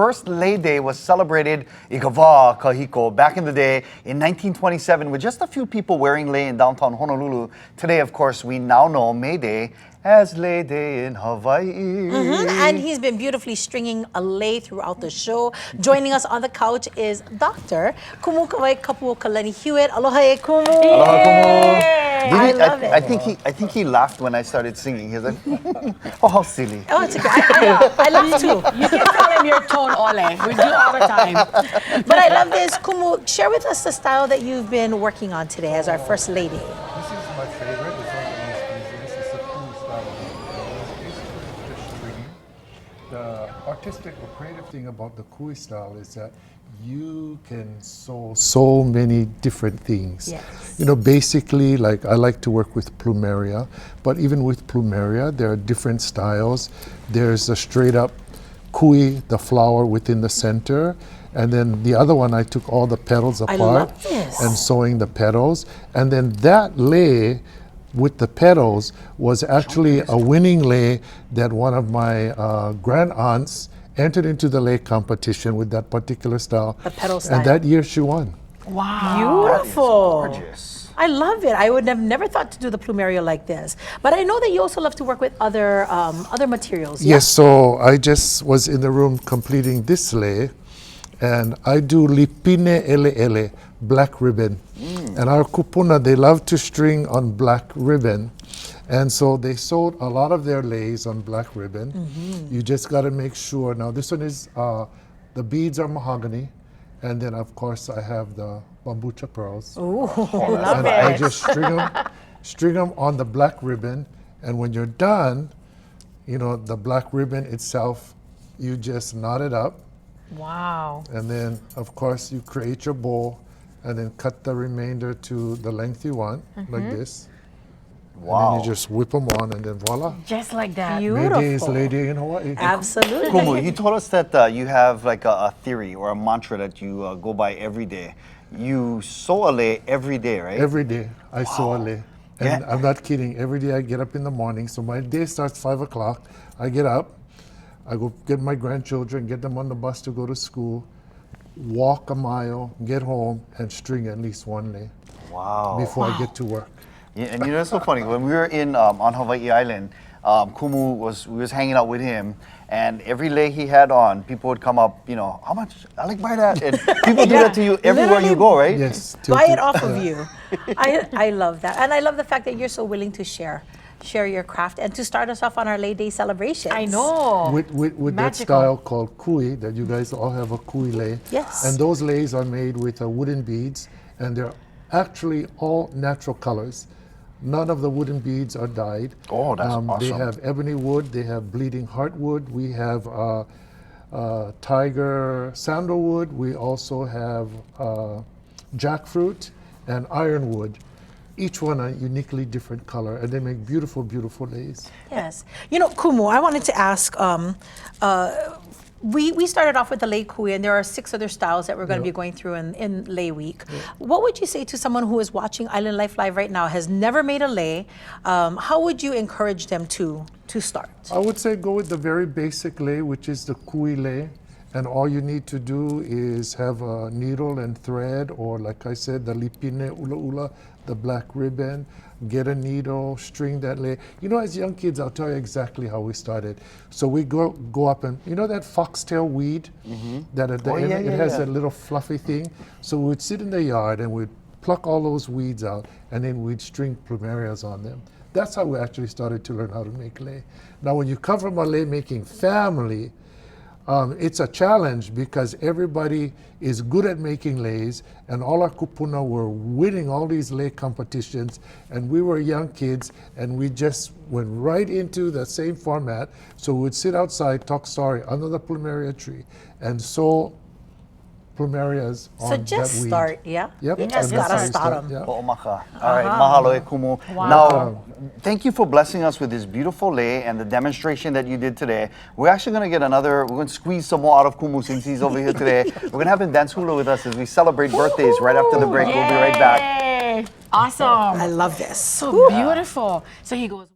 First Lei Day was celebrated Ikava Kahiko back in the day in 1927 with just a few people wearing lei in downtown Honolulu. Today, of course, we now know May Day as Lei Day in Hawaii. And he's been beautifully stringing a lei throughout the show. Joining us on the couch is Dr. Kumu Kawaikapuokalani Hewett. Aloha, Kumu. Aloha, Kumu. I love it. I think he laughed when I started singing. He was like, oh, how silly. Oh, it's okay. I love too. You can tell him your tone, Ole. We do all the time. But I love this. Kumu, share with us the style that you've been working on today as our first lady. This is my favorite. It's one of the most easiest. It's a cool style. It's basically just stringing. The artistic or creative thing about the kui style is that you can sew so many different things. Yes. You know, basically, like I like to work with plumeria, but even with plumeria, there are different styles. There's a straight up kui, the flower within the center, and then the other one I took all the petals apart love this. and sewing the petals, and then that lei with the petals was actually a winning lei that one of my grand aunts entered into the lei competition with that particular style. The petal style. And that year she won. Wow. Beautiful. Gorgeous. I love it. I would have never thought to do the plumeria like this. But I know that you also love to work with other materials. Yes, so I just was in the room completing this lei, and I do lipine ele ele, black ribbon. And our kupuna, they love to string on black ribbon. And so they sewed a lot of their leis on black ribbon. You just got to make sure. Now this one is, the beads are mahogany. And then of course I have the bambucha pearls. Ooh, And I just string them on the black ribbon. And when you're done, you know, the black ribbon itself, you just knot it up. Wow. And then of course you create your bow and then cut the remainder to the length you want, like this. And Wow. then you just whip them on and then voila. Just like that. May Day is beautiful. Lei Day in Hawaii. Absolutely. Kumu, you told us that you have like a theory or a mantra that you go by every day. You sew a lei every day, right? Every day I sew a lei. And Yeah. I'm not kidding. Every day I get up in the morning. So my day starts 5 o'clock. I get up. I go get my grandchildren, get them on the bus to go to school, walk a mile, get home, and string at least one lei Wow. before I get to work. Yeah, and you know, it's so funny. When we were in on Hawaii Island, Kumu was hanging out with him, and every lei he had on, people would come up, you know, how much? I like buy that, and people do that to you everywhere you go, right? Yes. Buy it off of you. I love that. And I love the fact that you're so willing to share your craft and to start us off on our Lei Day celebration. I know. With that Magical. style called kui, that you guys all have a kui lei. Yes. And those leis are made with wooden beads, and they're actually all natural colors. None of the wooden beads are dyed. Oh, that's They awesome. have ebony wood, they have bleeding heart wood, we have tiger sandalwood, we also have jackfruit and ironwood. Each one a uniquely different color, and they make beautiful, beautiful leis. Yes. You know, Kumu, I wanted to ask, we started off with the Lei Kui, and there are 6 other styles that we're going to be going through in Lei Week. What would you say to someone who is watching Island Life Live right now, has never made a lei? How would you encourage them to start? I would say go with the very basic lei, which is the kui lei. And all you need to do is have a needle and thread, or like I said, the lipine ula ula, the black ribbon, get a needle, string that lei. You know, as young kids, I'll tell you exactly how we started. So we go up and, you know that foxtail weed? That at the end, it has that little fluffy thing? So we'd sit in the yard and we'd pluck all those weeds out, and then we'd string plumerias on them. That's how we actually started to learn how to make lei. Now, when you come from a lei making family, it's a challenge because everybody is good at making leis, and all our kupuna were winning all these lei competitions, and we were young kids, and we just went right into the same format. So we would sit outside, talk story under the plumeria tree, and sew plumerias on So that just weed. start, yeah? Yep. You and just that's gotta how we start 'em. Yeah. Po'omaka. All right, mahalo e Kumu. Now, thank you for blessing us with this beautiful lei and the demonstration that you did today. We're actually going to get we're going to squeeze some more out of Kumu since he's over here today. We're going to have him dance hula with us as we celebrate birthdays right after the break. We'll be right back. Yay. Awesome. I love this. So beautiful. So he goes.